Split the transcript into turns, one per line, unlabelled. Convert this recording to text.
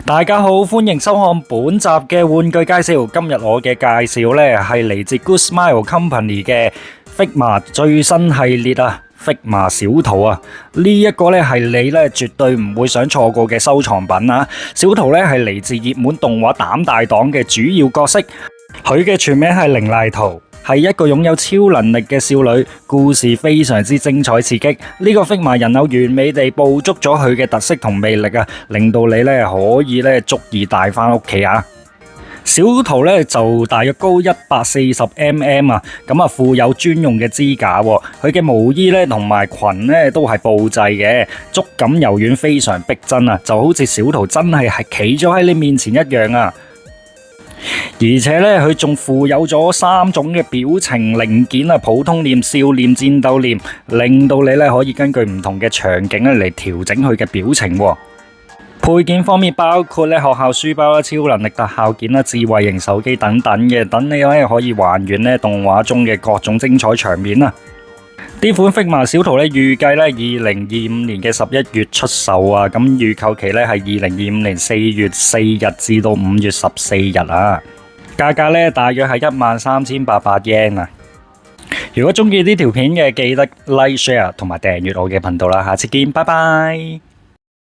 大家好，歡迎收看本集嘅玩具介紹。今日我嘅介紹呢係嚟自 Good Smile Company 嘅 Figma 最新系列啊，Figma 小圖啊，呢一個呢係你呢絕對唔會想錯過嘅收藏品啊！小圖呢係嚟自熱門動畫膽大黨嘅主要角色，佢嘅全名係綾瀨桃。係一個擁有超能力嘅少女，故事非常之精彩刺激。呢個 Figma 人偶完美地捕捉咗佢嘅特色同魅力啊，令到你咧可以咧足以帶翻屋企啊！小圖咧就大約高140mm啊，咁啊附有專用嘅支架，佢嘅毛衣咧同埋裙咧都係布製嘅，觸感柔軟，非常逼真啊，就好似小圖真係企咗喺你面前一樣啊！而且咧，佢仲附有咗3種嘅表情零件啊，普通臉、笑臉、戰鬥臉，令到你咧可以根據唔同嘅場景咧嚟調整佢嘅表情。配件方面包括咧學校書包啦、超能力特效件啦、智慧型手機等等嘅，等你咧可以還原咧動畫中嘅各種精彩場面啊！呢款 Figma 小圖咧預計咧2025年嘅11月出售啊，咁預購期咧係2025年4月4日至到5月14日啊，價格咧大約係13,800 yen 啊。如果中意呢條片嘅，記得 like、share 同埋訂閱我嘅頻道啦，下次見，拜拜。